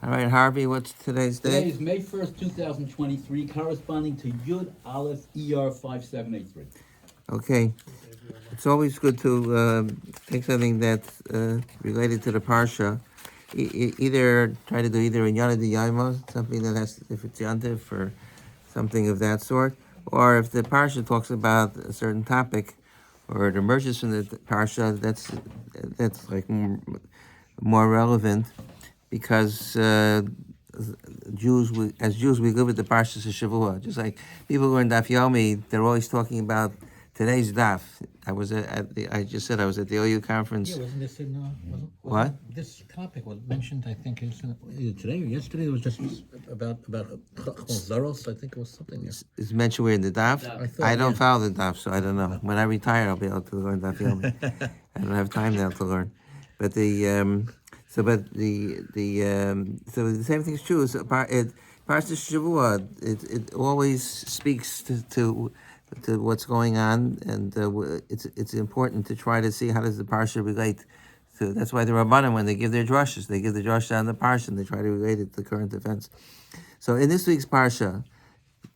All right, Harvey, what's today's Today date? is May 1st, 2023, corresponding to Yud Aleph ER 5783. Okay, it's always good to take something that's related to the parsha. Either try to do either in Yana de Yaima, something that has, if it's Yantif or something of that sort, or if the parsha talks about a certain topic or it emerges from the parsha, that's like more relevant because as Jews, we live with the Parshas of Shavua. Just like people who are in Daf Yomi, they're always talking about today's Daf. I just said I was at the OU conference. Yeah, wasn't this in, What? this topic was mentioned, I think, either today or yesterday, it was just about Zaros, I think it was something, yeah. It's mentioned we're in the Daf. I don't follow the Daf, so I don't know. When I retire, I'll be able to learn Daf Yomi. I don't have time now to learn. But so the same thing is true. Parshas Shavua, it always speaks to what's going on, and it's important to try to see how does the parsha relate to. That's why the Rabbanim, when they give their drushes, they give the drush on the parsha, and they try to relate it to current events. So in this week's parsha,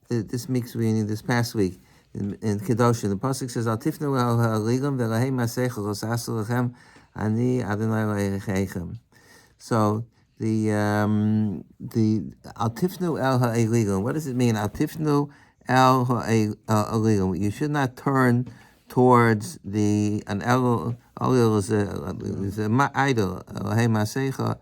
this week's meaning this past week in Kedoshim, the pasuk says, "Al tifnu el ha'aligam v'lahei masechel osasu lechem ani Adonai Elohechem." So the Al tifnu el ha'aligam. What does it mean? Al tifnu el ha'aligam. You should not turn towards an el. Elul is an idol. Elohei masecha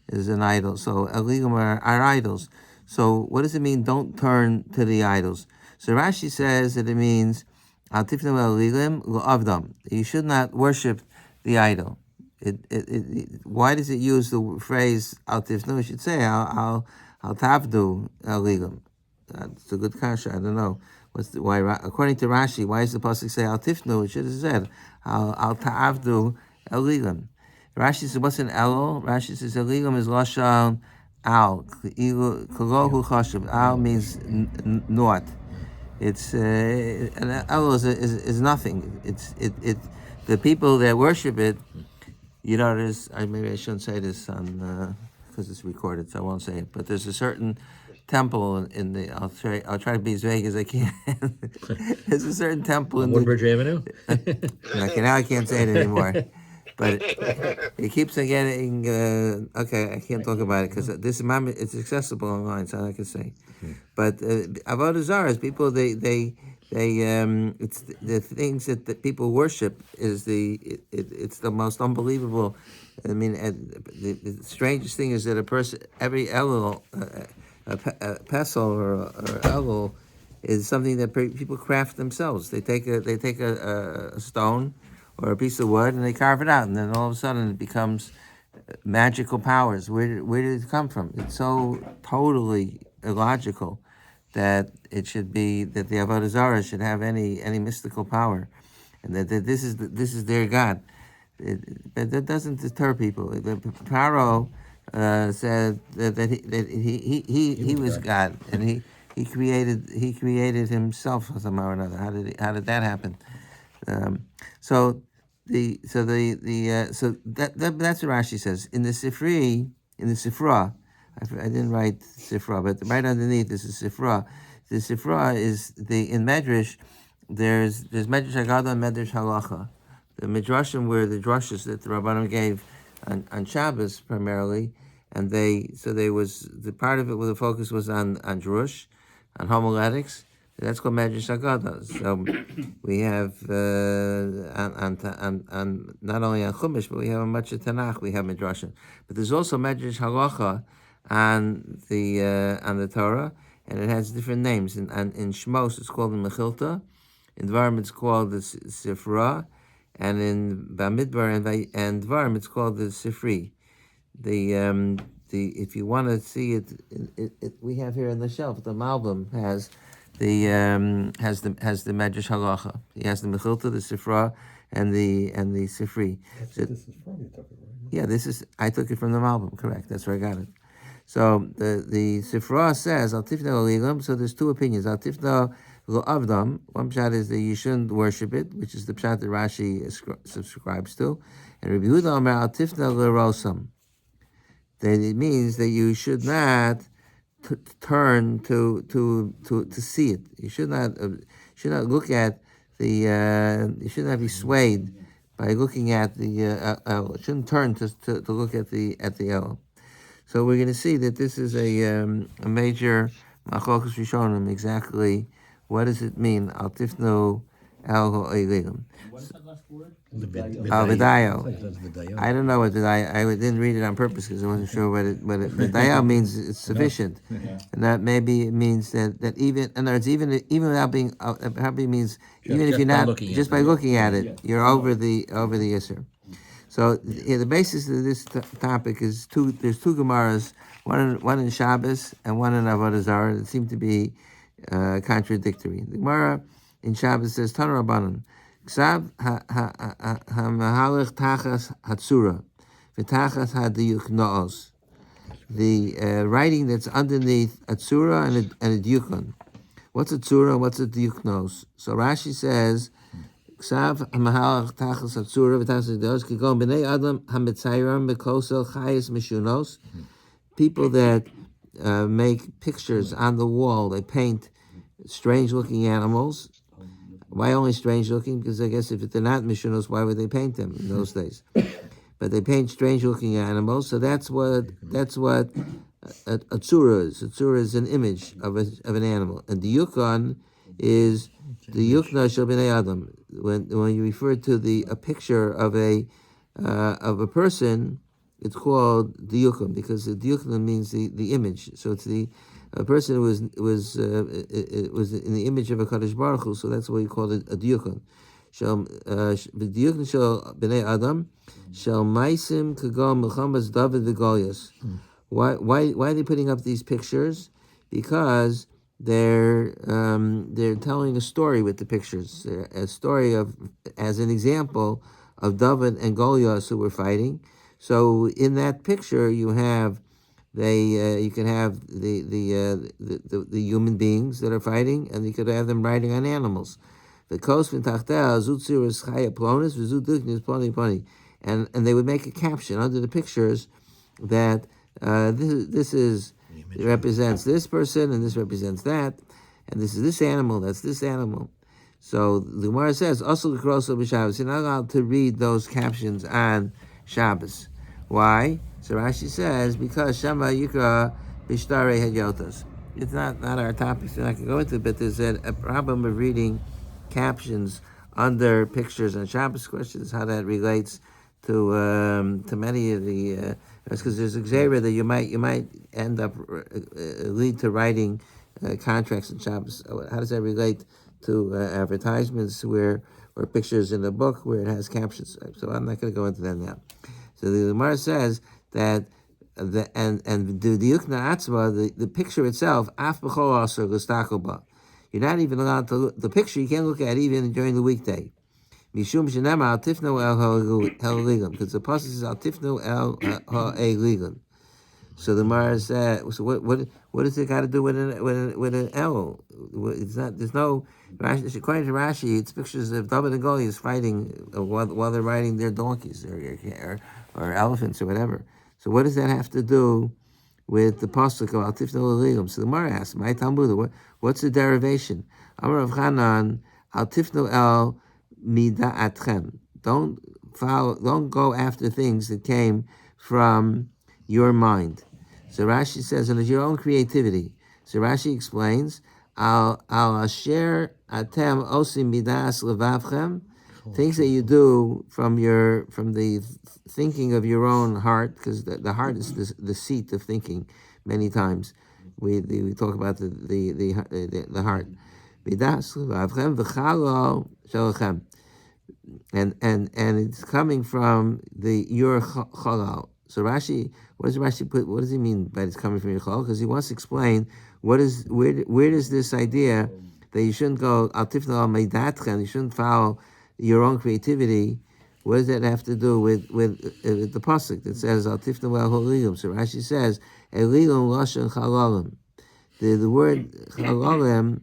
is an idol. So eligam are idols. So what does it mean? Don't turn to the idols. So Rashi says that it means al tifnu eligam l'avdam. You should not worship the idol. Why does it use the phrase al tifnu? It should say al tavdu eligam. It's a good kasha. I don't know why. According to Rashi, why does the pasuk say al tifnu? It should have said al ta'avdu eligam. Rashi says what's an elul? Rashi says eligam is lashon al. Kolohu chashav. Al means naught. It's an elul is nothing. It the people that worship it. You know, maybe I shouldn't say this on because it's recorded, so I won't say it. But there's a certain temple in the. I'll try to be as vague as I can. There's a certain temple in Woodbridge Avenue. Okay, now I can't say it anymore. But it keeps on getting. Okay, I can't talk about it because this it's accessible online, so I can say. But avodah zarah, people it's the things that people worship is it's the most unbelievable. I mean, the strangest thing is that a person every elul, a pesel or elul is something that people craft themselves. They take a stone or a piece of wood and they carve it out, and then all of a sudden it becomes magical powers. Where did it come from? It's so totally illogical that it should be that the avodah zarah should have any mystical power, and that this is their god. But that doesn't deter people. The Paro said that he was God, and he created himself somehow or another. How did that happen? So that's what Rashi says in the Sifra. I didn't write Sifra, but right underneath is the Sifra. The Sifra is in Medrash. There's Medrash Haggadah and Medrash Halacha. The Midrashim were the drushes that the Rabbanim gave on Shabbos primarily, and the part of it where the focus was on drush, on homiletics. That's called Medrash Haggadah. So we have on not only on Chumash, but we have on much of Tanakh. We have Midrashim, but there's also Medrash Halacha on the Torah, and it has different names. In Shmos, it's called the Mechilta. In Dvarim, it's called the Sifra, and in Bamidbar and Dvarim, it's called the Sifri. The if you want to see it, we have here on the shelf. The Malbim has the Medrash Halacha. He has the Mechilta, the Sifra, and the Sifri. So, this is from you took it, right? Yeah, I took it from the Malbim. Correct. That's where I got it. So the Sifra says Al Tifna Oligam. So there's two opinions. Al Tifna Lo Avdam. One pshat is that you shouldn't worship it, which is the pshat that Rashi subscribes to, and Rabbi Yehuda Omer Al Tifna Lo Rosam. then it means that you should not turn to see it. You should not look at the. You should not be swayed by looking at the El. It shouldn't turn to look at the El. So we're going to see that this is a major machlokas rishonim. Exactly, what does it mean? Al tifnu el ha'elim. What is that last word? Vidayo. I don't know what Vidayo. I didn't read it on purpose because I wasn't sure what it. Vidayo means it's sufficient, and that maybe it means that even in other words, even without being probably means even if you're not just by looking at it, you're over the Isser. So the basis of this topic is there's two Gemaras, one in Shabbos and one in Avodah Zarah that seem to be contradictory. The Gemara in Shabbos says Tana Rabbanan, Ksav ha-mahalech tachas hatzura, v'tachas hadiyuk no'os. The writing that's underneath a tzura and a diyukon. What's a tzura and what's a diyuk no'os? So Rashi says, Ksav ha-mahalech tachas hatzura, v'tachas hadiyuk kikon b'nei adam ha-mitzayram mekosel chayis mishunos. People that make pictures on the wall, they paint strange-looking animals. Why only strange-looking? Because I guess if they're not mishunos, why would they paint them in those days? But they paint strange-looking animals, so that's what a tzura is. A tzura is an image of an animal, and the yukon is the yukna shel b'nei adam. When you refer to a picture of a person, it's called diyukon because the diyukon means the image. So it's a person who was in the image of a Kadosh Baruch Hu, so that's why we call it a diyukon. The diyukon shel b'nei adam shel maisim kagam mechamas David v'Goliath. Why are they putting up these pictures? Because they're telling a story with the pictures, a story as an example of David and Goliath who were fighting. So in that picture, you have you can have the human beings that are fighting, and you could have them riding on animals. The coast from Tachtel Zutzir is Chaya Plonis, Vizudukni is Ploni Ploni, and they would make a caption under the pictures that this represents this person, and this represents that, and this is this animal, that's this animal. So the Gemara says, also the Kroso b'Shabbos, you're not allowed to read those captions on Shabbos. Why? So Rashi says, because Shama Yikra Bishtare Hedyotas. It's not our topic, so I can go into it, but there's a problem of reading captions under pictures on Shabbos. Questions how that relates to many of the because there's a xera that you might end up lead to writing contracts in Shabbos. How does that relate to advertisements or pictures in a book where it has captions? So I'm not going to go into that now. So the Gemara says that the yukna atzma, the picture itself, af b'chol asur l'stakoba. You're not even allowed to look, the picture. You can't look at even during the weekday. Mishum shenema al tifnu el ha'eligam, because the pasuk says al tifnu el ha'eligam. So the Gemara says, so what does it got to do with an el? It's not. There's no. According to Rashi, it's pictures of David and Goliath fighting while they're riding their donkeys or elephants or whatever. So what does that have to do with the pasuk of Al Tifnu Eligam? So the Gemara asks, "My Talmud, what's the derivation?" Amar Rav Chanan, Al Tifnu El Mida'atchem. Don't go after things that came from your mind. So Rashi says, and it's your own creativity. So Rashi explains, Al Asher Atem Osim Midas Levavchem. Things that you do from the thinking of your own heart, because the heart is the seat of thinking. Many times, we talk about the heart. And it's coming from your chalal. So Rashi, what does Rashi put? What does he mean by it's coming from your chalal? Because he wants to explain where does this idea that you shouldn't go al tifna al meidatchem, you shouldn't follow your own creativity. What does that have to do with the pasuk that says al tifna al holigim? So Rashi says eligim lashon chalalim. The word chalalim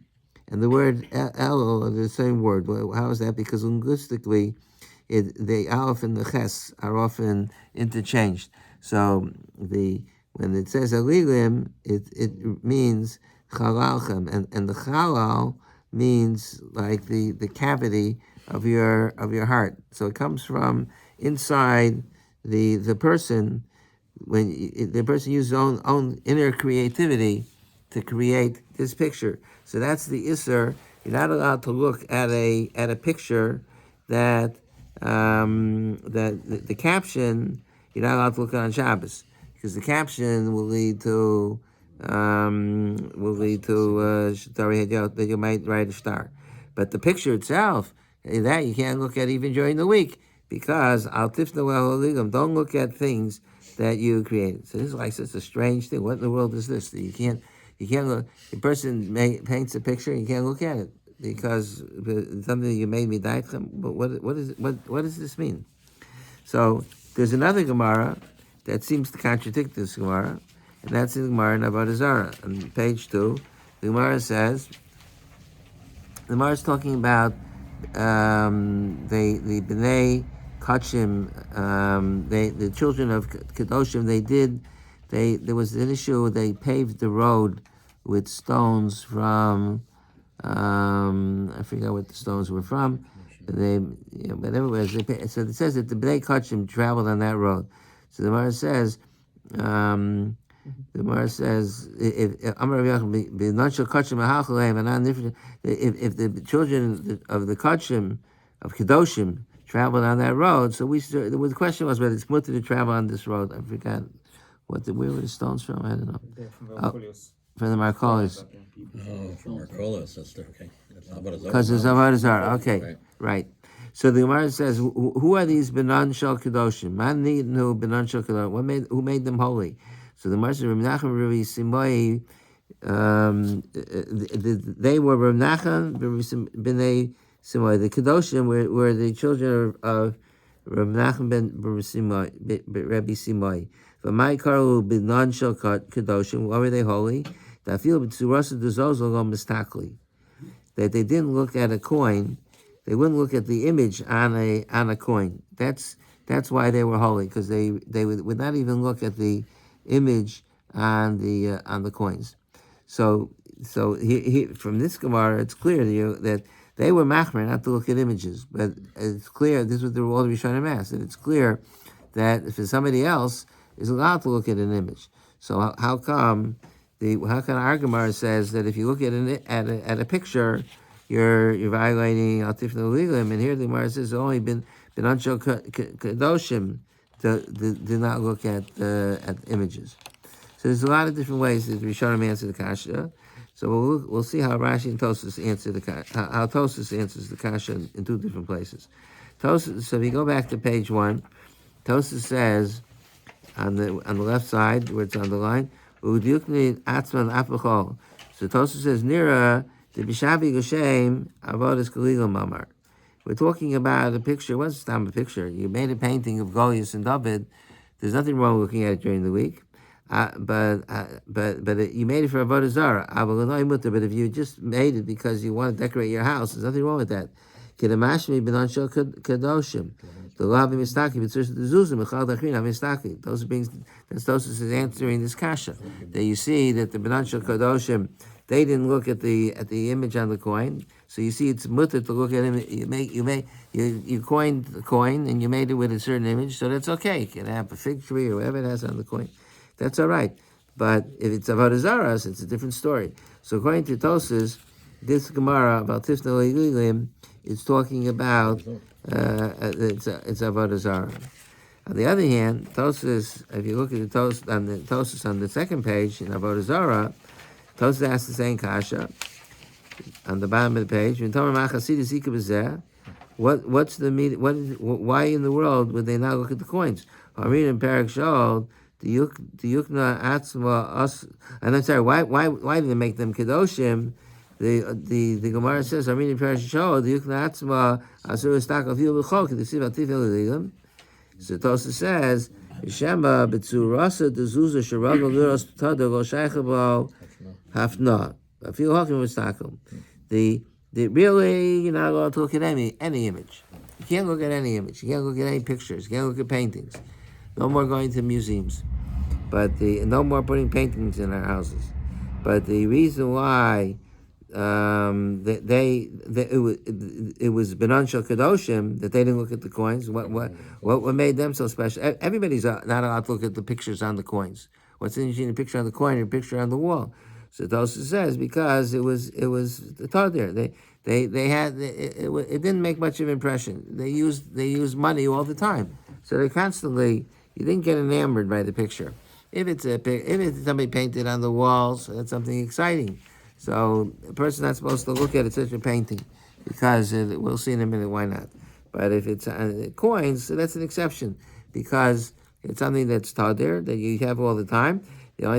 and the word el are the same word. How is that? Because linguistically, the aleph and the ches are often interchanged. So the When it says alilim, it means chalalchem, and the chalal means like the cavity of your heart. So it comes from inside the person when the person uses own inner creativity to create this picture. So that's the isser. You're not allowed to look at a picture that that the caption. You're not allowed to look at on Shabbos because the caption will lead to that you might write a star. But the picture itself, that you can't look at even during the week because al tifna le'oligam. Don't look at things that you created. So this is like such a strange thing. What in the world is this? You can't look. A person paints a picture and you can't look at it because something you made me die from. But what does this mean? So there's another Gemara that seems to contradict this Gemara, and that's in the Gemara in Avodah Zarah. On page 2, the Gemara says, the Gemara is talking about the Bnei Kachim, the children of Kedoshim. There was an issue. They paved the road with stones from I forgot what the stones were from. Whatever it was. So it says that the Bnei Kachim traveled on that road. So the Gemara says, if the children of the Kachim, of Kedoshim, traveled on that road, so the question was whether it's mutter to travel on this road. I forgot where were the stones from? I don't know. From the Marcolis. Oh, from Marcolis, that's okay. Because it's Avodah Zarah. Okay, right. So the Gemara says, who are these Benan Shel Kedoshim? Man Nidnu Benan Shel Kedoshim. Who made them holy? So the Gemara says, Rabbi Nachman, Rabbi Simoi, they were Rabbi Nachman, Bnei Simoi. The Kedoshim were the children of Rabbi Nachman ben Rabbi Simoi. V'mai karu Benan Shel Kedoshim. Why were they holy? That feel b'tzurasa d'zozol lo mistakli. That they didn't look at a coin. They wouldn't look at the image on a coin. That's why they were holy, because they would not even look at the image on the coins. So from this Gemara, it's clear to you that they were machmer not to look at images. But it's clear, this is what the rule of Rishonim asked, that it's clear that if somebody else is allowed to look at an image. So how come our Gemara says that if you look at a picture, you're violating al tifna le'oligam, and here the Gemara says it's only been anshel kadoshim to not look at images. So there's a lot of different ways that Rishonim answer the kasha. So we'll see how Rashi and Tosfos answer how Tosfos answers the kasha in two different places. Tosfos, so if you go back to page 1, Tosfos says on the left side where it's underlined, Udiukni atzman apachol. So Tosfos says Nira the Bishavi Goshem Avodas Kalila Mamar. We're talking about a picture. What's a picture? You made a painting of Goliath and David. There's nothing wrong looking at it during the week. But you made it for Avodah Zarah. But if you just made it because you want to decorate your house, there's nothing wrong with that. Kedamashmi b'nanshel kadoshim. The law of mistaki b'tzurus d'zuzim echal dachrin ha-mistaki. Those beings, that's Tosfos is answering this kasha. That you see that the b'nanshel kadoshim, they didn't look at the image on the coin, so you see it's mutter to look at it. You coined the coin and you made it with a certain image, so that's okay. You can have a fig tree or whatever it has on the coin, that's all right. But if it's Avodah Zarah, it's a different story. So according to Tosfos, this Gemara about tifna le'oligam is talking about it's Avodah Zarah. On the other hand, Tosfos, if you look at the Tosfos on the second page in Avodah Zarah, Tosfos asks the same kasha on the bottom of the page. What's the meaning? Why in the world would they not look at the coins? I'm reading Parak Shol. The Yukna Atzma us, and I'm sorry. Why did they make them Kedoshim? The Gemara says, I'm reading Parak Shol. The Yukna Atzma Asur Istakal Fil B'Chol Kedisiv Atifel Le'Ligam. So Tosfos says, Shema B'Tzurasa D'Zuzah Sheragal Luros Tada Lo Shaychabo Hafna. I feel Hakim Istakel. The really, you're not allowed to look at any image. You can't look at any image. You can't look at any pictures. You can't look at paintings. No more going to museums. but no more putting paintings in our houses. But the reason why it was Benon Shel Kadoshim that they didn't look at the coins. What made them so special? Everybody's not allowed to look at the pictures on the coins. What's interesting, a picture on the coin and a picture on the wall. So Tosa says because it was taught there. They had it didn't make much of an impression. They used money all the time, so they constantly, you didn't get enamored by the picture. If it's somebody painted on the walls, that's something exciting. So a person's not supposed to look at such a painting because we'll see in a minute why not. But if it's coins, so that's an exception because it's something that's taught there that you have all the time. But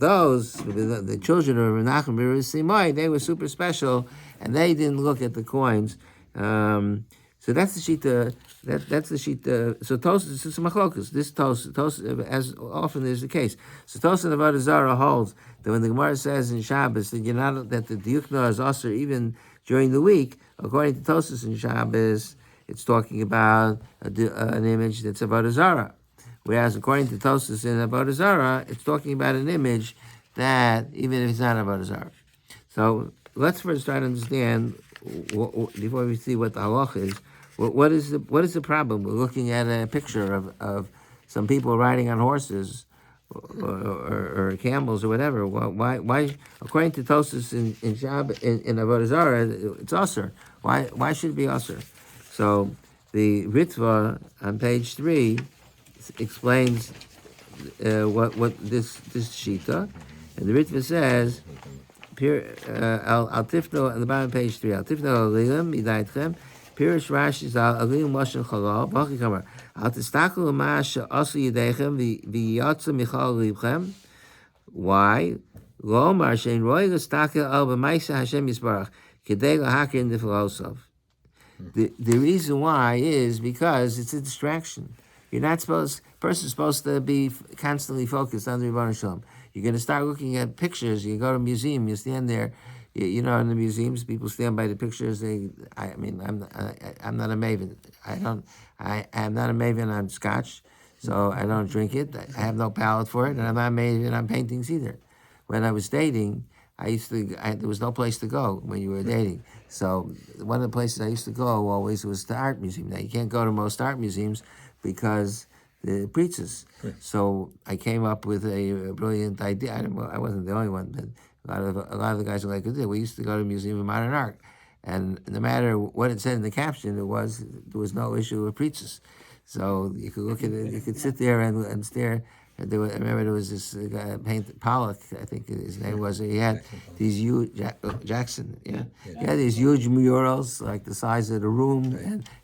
those the children of Menachem Simai, they were super special, and they didn't look at the coins. So that's the shita. That's the shita. So Tosas is machlokas. This Tosas, as often is the case. So Tosas and Avodah Zarah holds that when the Gemara says in Shabbos that you're not that the diukna is also even during the week, according to Tosas in Shabbos, it's talking about an image that's Avodah Zarah. Whereas according to Tosas in Avodah Zarah, it's talking about an image that even if it's not Avodah Zarah. So let's first try to understand before we see what the halach is. What is the problem? We're looking at a picture of some people riding on horses or camels or whatever. Why according to Tosas in Avodah Zarah, it's usher. Why should it be usher? So the Ritva on page 3 explains what this shita, and the Ritva says, Al Tifno on the bottom of page 3. Al Tifno Alilim Idaitchem Pirish Rashi Zal Alilim Moshe Chalal Bachi Kamar Al Tistaku Mash Asu Yidechem V'Yatsa Michal Libchem. Why? Lo Mar Shein Roy L'Stakel Al B'Maisa Hashem Yisbarach Kedei L'Hakin Nifilosov. The reason why is because it's a distraction. You're not person's supposed to be constantly focused on the Rebbeinu Shalom. You're going to start looking at pictures. You go to a museum, you stand there. You know, in the museums, people stand by the pictures. I'm not a maven. I'm not a maven on scotch, so I don't drink it. I have no palate for it, and I'm not a maven on paintings either. When I was dating, there was no place to go when you were dating. So one of the places I used to go always was the art museum. Now you can't go to most art museums because the preachers. Right. So I came up with a brilliant idea. I wasn't the only one, but a lot of the guys were like, we used to go to the Museum of Modern Art, and no matter what it said in the caption, there was no issue with preachers. So you could look at it, you could sit there and stare. I remember there was this guy, Pollock, I think his name was. He had these huge Jackson, these huge murals like the size of the room,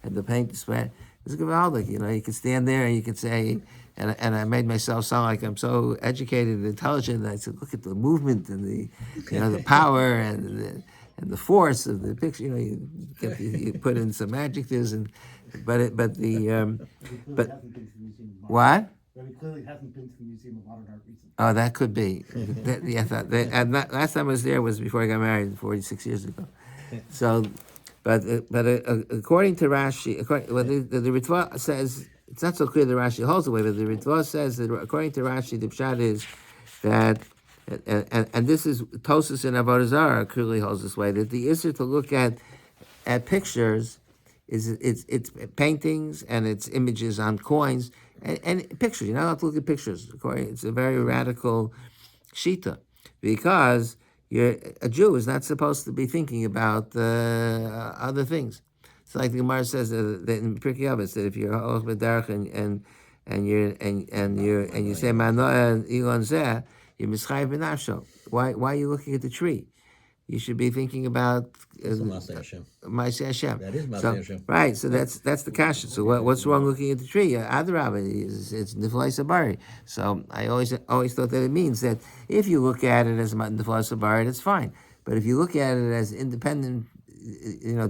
and the paint spread. It was gewaldig, you could stand there and you could say, and I made myself sound like I'm so educated and intelligent. And I said, look at the movement and the the power and the force of the picture. You put in some adjectives but what? Rabbi clearly hasn't been to the Museum of Modern Art recently. Oh, that could be. Last time I was there was before I got married, 46 years ago. So, but according to Rashi, the Ritva says, it's not so clear that Rashi holds the way, but the Ritva says that according to Rashi, the pshat is that, and this is Tosas and Avodah Zarah clearly holds this way, that the issue to look at pictures it's paintings and it's images on coins and pictures. You're not allowed to look at pictures. It's a very radical shita because a Jew is not supposed to be thinking about other things. It's like the Gemara says that in Pirkei Avos that if you're halach b'derech and you say manoah and ilon zeh, you're mischayev b'nafsho. Why are you looking at the tree? You should be thinking about Maseh Hashem. That is Maseh Hashem. Right, so that's the kasha. So what's wrong looking at the tree? Adrabah, it's niflei sabari. So I always thought that it means that if you look at it as niflei sabari, that's fine. But if you look at it as independent,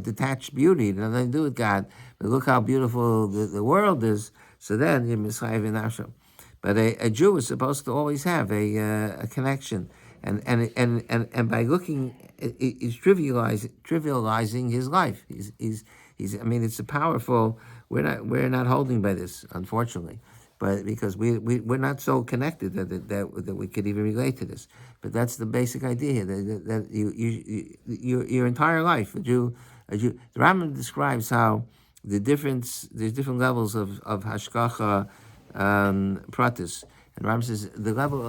detached beauty, it has nothing to do with God. But look how beautiful the world is. So then you're mischayev in Hashem. But a Jew is supposed to always have a connection. And by looking, he's trivializing his life. He's. I mean, it's a powerful. We're not holding by this, unfortunately. but because we're not so connected that we could even relate to this. But that's the basic idea here, that your entire life, the Rambam describes how there's different levels of hashgacha pratis. And Ram says the level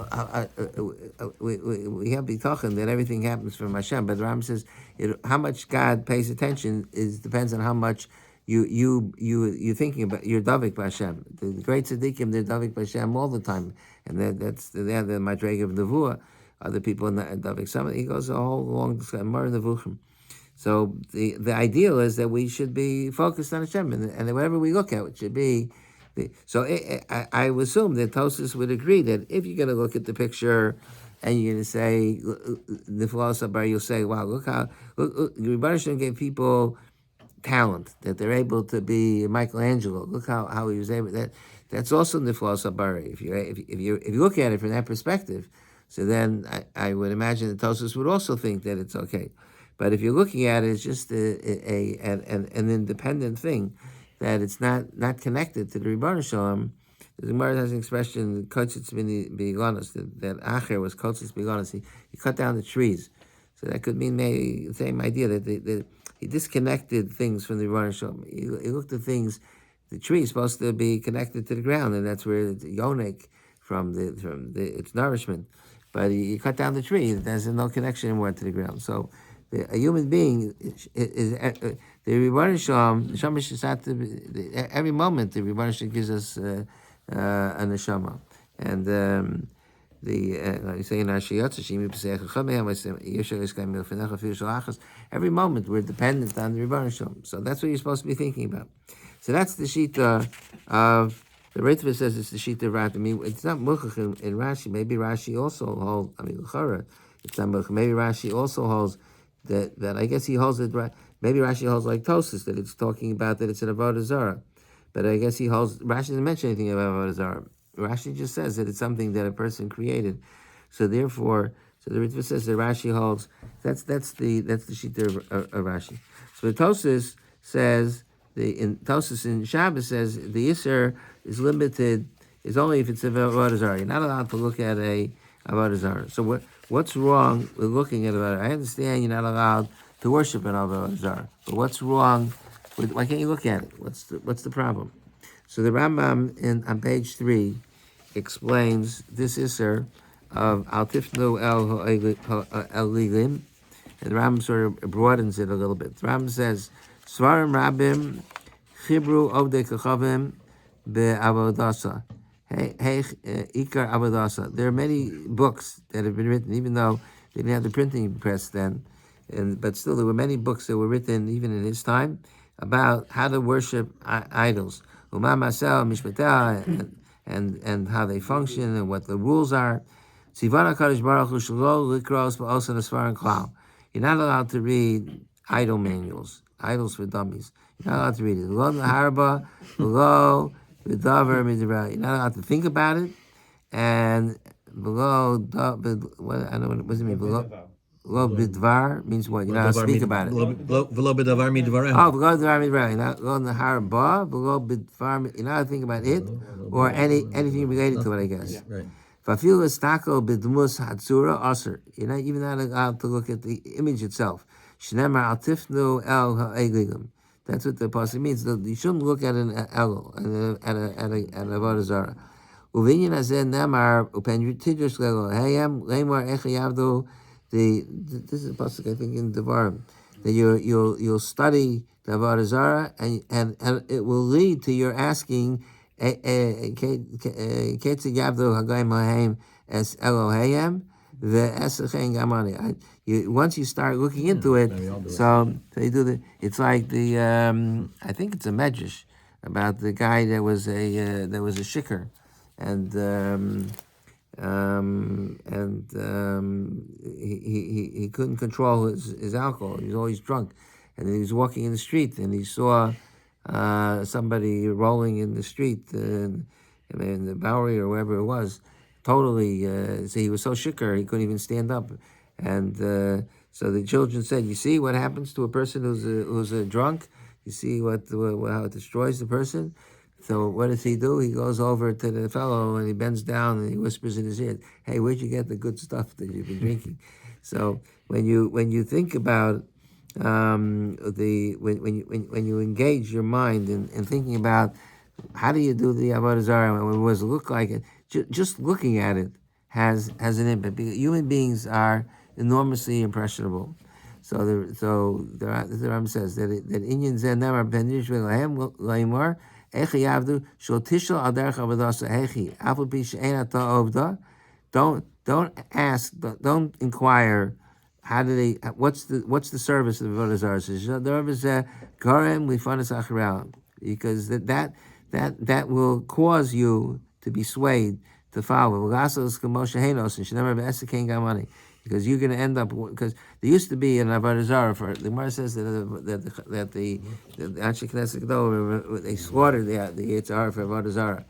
we have bitachon that everything happens from Hashem, but Ram says how much God pays attention depends on how much you thinking about you're davik b'Hashem. The great tzaddikim, they're davik b'Hashem all the time, and they're the madrega of nevuah. Other people in the davik. He goes a whole long discussion more in the nevuchim. So the ideal is that we should be focused on Hashem, and whatever we look at, it should be. I would assume that Tosfos would agree that if you're going to look at the picture and you're going to say the philosopher, you'll say, "Wow, look how Rabbi Hashem gave people talent that they're able to be Michelangelo. Look how he was able that's also in the philosopher. If you look at it from that perspective, so then I would imagine that Tosfos would also think that it's okay. But if you're looking at it, it's just an independent thing, that it's not connected to the Ribono Shel Olam. The Gemara has an expression, "Kotzitz b'Igonos," that Acher was Kotzitz b'Igonos. He cut down the trees, so that could mean maybe the same idea that he disconnected things from the Ribono Shel Olam. He looked at things. The tree is supposed to be connected to the ground, and that's where it's yonik from its nourishment. But he cut down the tree; there's no connection anymore to the ground. So a human being is the Ribono Shel Olam. Every moment the Ribono Shel Olam gives us a neshama, and every moment we're dependent on the Ribono Shel Olam. So that's what you're supposed to be thinking about. So that's the shita of the Ritva says it's the shita of Rashi. I mean, it's not muchach in Rashi. Maybe Rashi also holds. I mean, l'chara, it's not muchach. Maybe Rashi also holds that I guess he holds it right. Maybe Rashi holds like Tosfos, that it's talking about that it's an avodah zarah. But I guess he holds. Rashi didn't mention anything about avodah zarah. Rashi just says that it's something that a person created. So therefore, the Ritva says that Rashi holds. That's the shita of Rashi. So the Tosfos says Tosfos in Shabbos says the Yisr is limited. Is only if it's a avodah zarah. You're not allowed to look at a avodah zarah. So what's wrong with looking at avodah? I understand you're not allowed to worship an avodah zarah, but what's wrong with? Why can't you look at it? What's the problem? So the Rambam on page 3 explains this Isser of Al Tifnu El Ligim, and the Rambam sort of broadens it a little bit. The Rambam says Svarim Rabim Chibru Ovdei Kachavim Be'avodasa. Ikar Avodasa. There are many books that have been written, even though they didn't have the printing press then, but still there were many books that were written even in his time about how to worship idols, and how they function and what the rules are. You're not allowed to read idol manuals, idols for dummies. You're not allowed to read it. You're not allowed to think about it, and below what I know what does it mean below bidvar means what? You're not allowed to speak about it. Below bidvar midvarehu. Oh, below bidvar midvarehu. You're not below the harba. Below bidvar. You're not allowed to think about it or anything related to it. I guess. Right. Fafil istako bidmus hatzura aser. You're not even not allowed to look at the image itself. Shneimar al tifnu el ha'egligim. That's what the pasuk means. You shouldn't look at an elul, at a avodah zarah. Uvinyan hazeh nemar upen tidrash lelo hayam leimar echayavdu. This is a pasuk I think in Devarim, that you'll study the avodah zarah and it will lead to your asking ketzig yavdu hagayim lahem es Elohayim. Once you start looking into it, so they do it's like the I think it's a medrash about the guy that was a shikar, and he couldn't control his alcohol. He was always drunk, and then he was walking in the street, and he saw somebody rolling in the street in the Bowery or wherever it was. Totally, so he was so shikar he couldn't even stand up, and so the children said, "You see what happens to a person who's a drunk? You see how it destroys the person." So what does he do? He goes over to the fellow and he bends down and he whispers in his ear, "Hey, where'd you get the good stuff that you've been drinking?" So when you think about when you engage your mind in thinking about how do you do the avodah zarah, what does it look like? Just looking at it has an impact. Because human beings are enormously impressionable. The Ram says that Inyan Zen never ben Yishvei Lahem Laimor Echi Yavdu Shol Tishel Al Derech Avadasa Echi Afal Pi She'en Ata Ovda. Don't ask, don't inquire. How do they? What's the service of the avodah zarah? Says the Rebbe says Garem Lifanas Acharel, because that will cause you to be swayed to follow. Because you're going to end up, because there used to be an avodah zarah for the Gemara says that the Anshe Knesset Gadol, they slaughtered the Yetzer Hara for avodah zarah.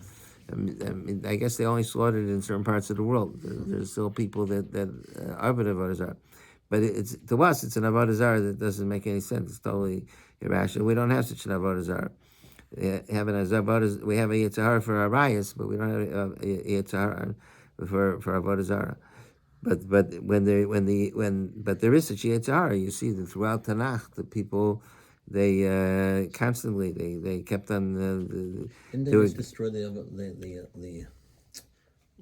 I guess they only slaughtered it in certain parts of the world. There's still people that are avodah zarah. But it's to us, it's an avodah zarah that doesn't make any sense. It's totally irrational. We don't have such an avodah zarah. We have a Yetzer Hara for our rayas, but we don't have a Yetzer Hara for avodah zarah. But there is such Yetzer Hara. You see that throughout Tanakh, the people they constantly they kept on. Didn't they just destroy the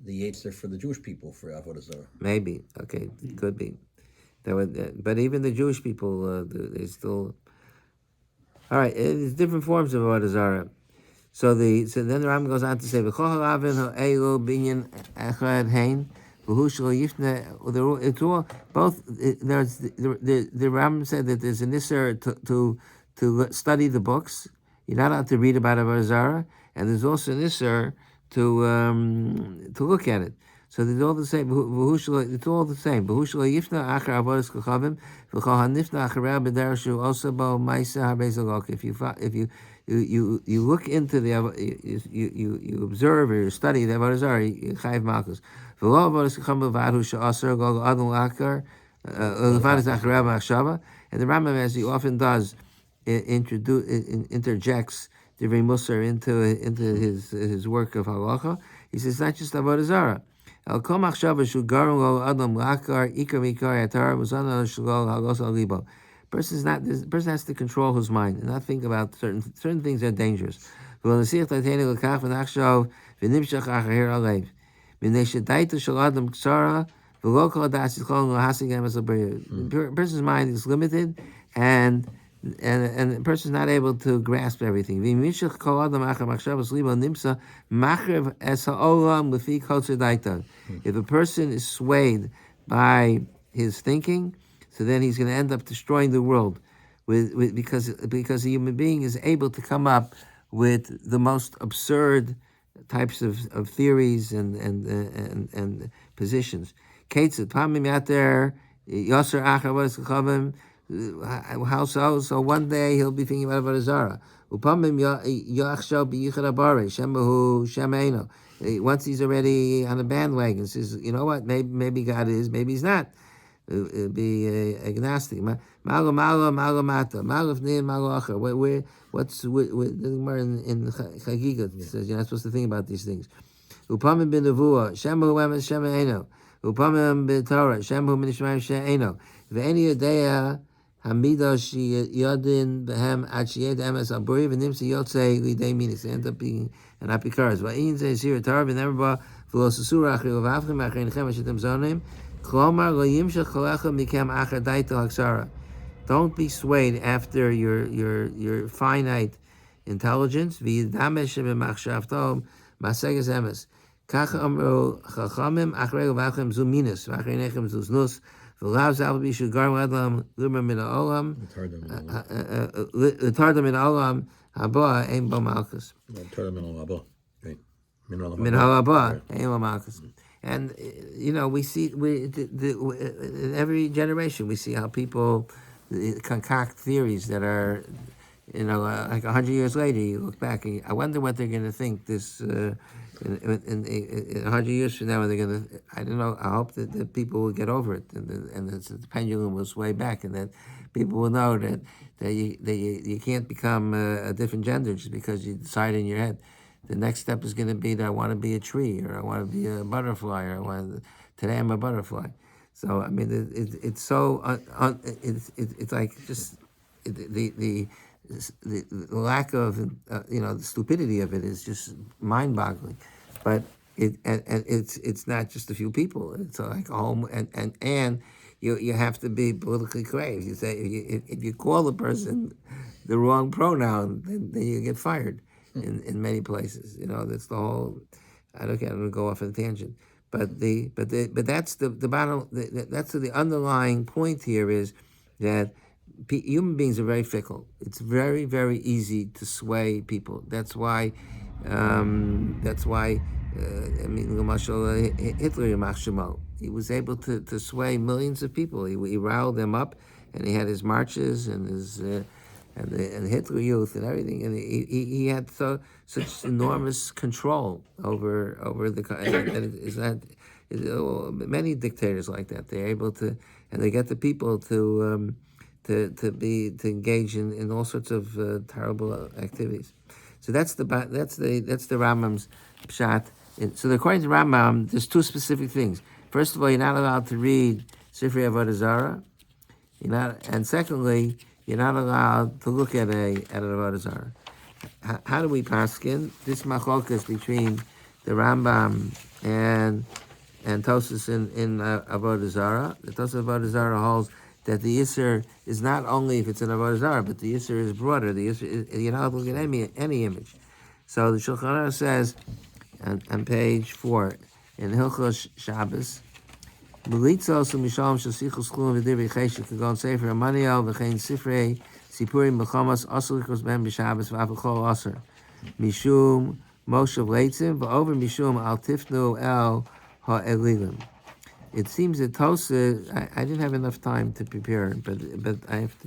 Yetzer for the Jewish people for avodah zarah? Maybe okay, it could be. That would, but even the Jewish people, they still. All right, there's different forms of avodah zarah. So then the Rambam goes on to say, "V'chol avin ha'elu binyan echad hein v'hushlo yifne." It's all both. There's the Rambam said that there's an isser to study the books. You're not allowed to read about avodah zarah, and there's also an isser to look at it. So it's all the same. It's all the same. If you look into the you observe or you study the avodah zarah, you chayiv malchus. And the Rambam, as he often does, interjects Divrei Musar into his work of halacha. He says not just avodah zarah. El kol machshava shu garu lo adam lakar ikar mikar atar muzana shlo hagos al libo. Person has to control his mind and not think about certain things that are dangerous. V'lo nesich tateni l'kach v'nachshav v'nimshach achar alev. V'nei shedaita shel adam ksara v'lo kol adas yichol l'hasig emes l'brir. Person's mind is limited and the person's not able to grasp everything. If a person is swayed by his thinking, so then he's going to end up destroying the world, because a human being is able to come up with the most absurd types of theories and positions. How so? So one day he'll be thinking about avodah zarah. Once he's already on the bandwagon, says, you know what? Maybe God is, maybe he's not. It'll be agnostic. Malo mata. What's the Gemara in Chagiga says you're not supposed to think about these things. Upamim bin Nevuah, Shemu emes shemeino. Upamim bin Torah, Shemu min Yishmael she'eno. Ve'eni yodea hamidos yodin behem ad sheyed emes aburi v'nimsi yotzei lidei minis. They end up being an apikaras. Va'in zeh sir Torah v'neverba v'losasur achri v'avchem achri nechem ashetem zonim. Klomar lo yimshach kolecha mikem achar daita haksara. Don't be swayed after your finite intelligence. V'yidamesh b'machshavtom maseges emes. Kach amru chachamim achrei v'avchem zu minis v'achrei nechem zu znus v'lav zav b'ishu garam adlam luban min ha'olam l'tardam min ha'olam haba ein bo malchus. L'tardam min ha'olam haba. Min ha'olam ein bo malchus. And we see in every generation we see how people concoct theories that are, like 100 years later. You look back, and I wonder what they're going to think. This in 100 years from now, they're going to. I don't know. I hope that people will get over it, and the pendulum will sway back, and that people will know that you can't become a different gender just because you decide in your head. The next step is going to be that I want to be a tree, or I want to be a butterfly, or today I'm a butterfly. So I mean, it's so it's like just the lack of the stupidity of it is just mind-boggling. But and it's not just a few people. It's like a whole and you have to be politically correct. If you say if you call the person the wrong pronoun, then you get fired in many places. That's the whole. I don't want to go off on a tangent, but that's the bottom. That's the underlying point here is that human beings are very fickle. It's very, very easy to sway people. That's why. I mean, Hitler, Yamach Shemo, he was able to sway millions of people. He riled them up, and he had his marches and his and Hitler Youth and everything, and he had such enormous control over the. And it's not. Many dictators like that. They're able to, and they get the people to engage in all sorts of terrible activities. So that's the Rambam's pshat. So according to Rambam, there's two specific things. First of all, you're not allowed to read Sifrei Avodah Zarah. And secondly, you're not allowed to look at an Avodah Zarah. How do we paskin? This machlokas between the Rambam and Tosas in Avodah Zarah. The Tosas Avodah Zarah holds that the Yisr is not only if it's an Avodah Zarah, but the Yisr is broader. The Yisr is, you're not allowed to look at any image. So the Shulchan Aruch says on page 4 in Hilchos Shabbos, Melitzos u'mishalom shesichos chulum v'divrei cheshik kagon sefer Amaniyel v'chein sifrei sipurim b'chamos asur likos ben b'Shabbos v'avachol asur mishum moshav leitzim v'over mishum al tifnu el ha'elilim. It seems that Tosa, I didn't have enough time to prepare, but I have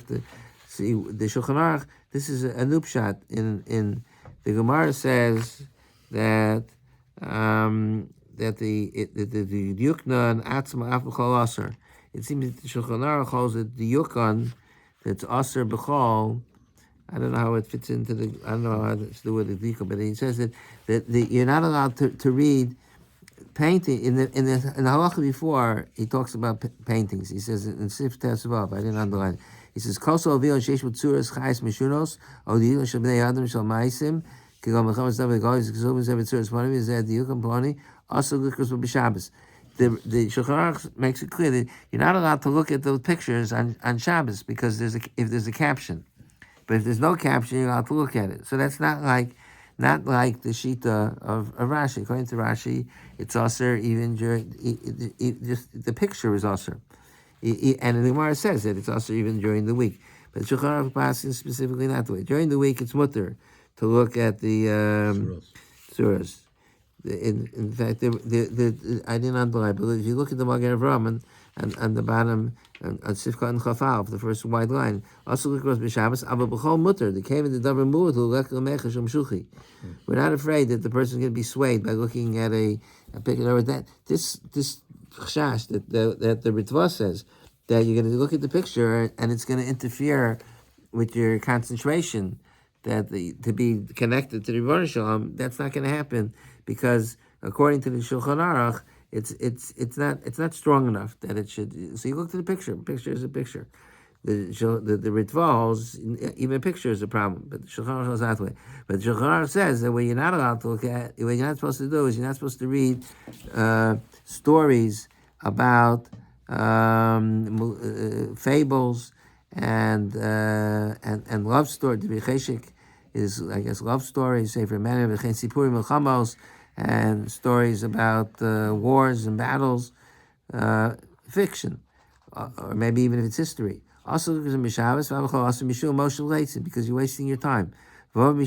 to see the Shulchan Aruch. This is a new pshat in the Gemara says that the Yukna and Atzma Af B'chol Aser. It seems that the Shulchan Aruch holds that the Yukon that's Aser B'chol. I don't know how it fits into the. I don't know how to do with the Dika, but he says that you're not allowed to read painting in the halacha before. He talks about paintings. He says in Sif Tesvav. I didn't underline it. He says Koso Avil Sheish B'Tzuras Chayis Mishunos Odil Shel Bnei Adam Shel Maisim Kigol Mechamas David Goyis Kizul Zev Tzuras Panim is that the Yukam Ploni also Likros B'Shabbos. The Shulchan Aruch makes it clear that you're not allowed to look at those pictures on Shabbos because if there's a caption, but if there's no caption, you're allowed to look at it. So that's not like the Shita of Rashi. According to Rashi, it's Aser even during just the picture is Aser. And the Gemara says that it's also even during the week. But Shulchan Aruch passes specifically not the way. During the week, it's mutter to look at the surahs. In fact, I didn't underline, but if you look at the Magen Avraham and the bottom, on Sifka and Chafal, the first wide line, also look across B'Shabbos, Abba B'chol mutter, they came in the Davar Mu'ut, who lek l'mecha shom shuchi. We're not afraid that the person is going to be swayed by looking at a picture. That this chashash that the Ritva says that you're going to look at the picture and it's going to interfere with your concentration, that to be connected to the Rebbeinu Shalom, that's not going to happen because according to the Shulchan Aruch, it's not strong enough that it should. So you look at the picture. Picture is a picture. The Ritva holds even a picture is a problem, but the Shulchan Aruch holds that way. But the Shulchan Aruch says that what you're not allowed to look at, what you're not supposed to do is you're not supposed to read stories about fables and love stories. The Cheshik is, I guess, love stories. Say for many of Sipurim Milchamos and stories about wars and battles, fiction, or maybe even if it's history. Also, because you're wasting your time. Okay,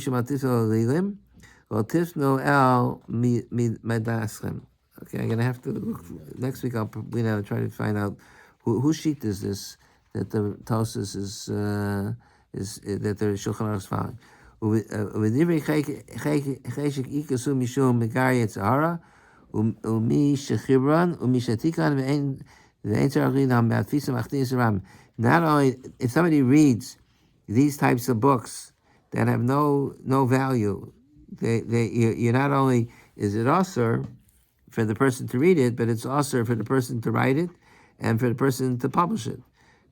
I'm gonna have to look next week. I'll probably try to find out whose sheet is this that the Tosas is that the Shulchan Aruch is following. V'divrei cheshik ikasu mishum megari etzahara umi shechibran umi shatikan ve'ein tzarachin ha'matfisa machtis ram. Not only if somebody reads these types of books that have no value, you not only is it also for the person to read it, but it's also for the person to write it, and for the person to publish it,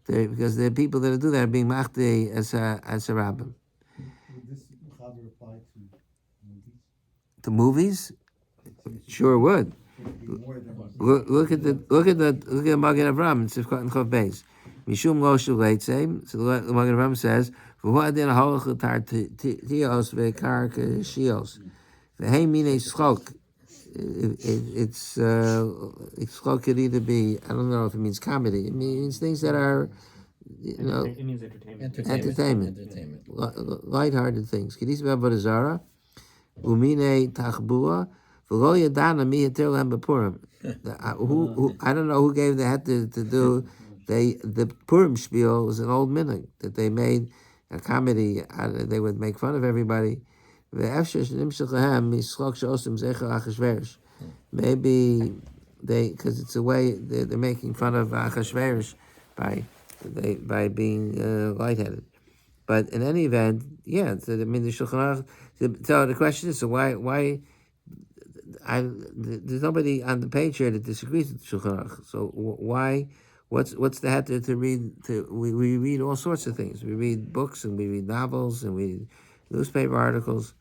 because the people that do that are being machdi as a rabbi. Would this Chaver apply to movies? To movies, It sure would. should be more than Look at Magen Avram in Sifkat and Chav Beis. Mishum lo shel leitzim. So the Magen Avram says, "V'hu adin halach tar tios ve'kar shios ve'hei mine schok." It's schok could either be, I don't know if it means comedy. It means things that are, It means entertainment. entertainment. Lighthearted things. Kedis be'avodah umine tachbua. V'lo yadana mi yater lehem b'purim. I don't know who gave the head to do. The Purim spiel was an old minhag that they made a comedy. They would make fun of everybody. Maybe because it's a way they're making fun of Achashverosh by being lightheaded. But in any event, yeah. So, I mean, the Shulchan Aruch. So the question is, so why? There's nobody on the page here that disagrees with the Shulchan Aruch. So why? What's the heter to read? We read all sorts of things. We read books and we read novels and we read newspaper articles.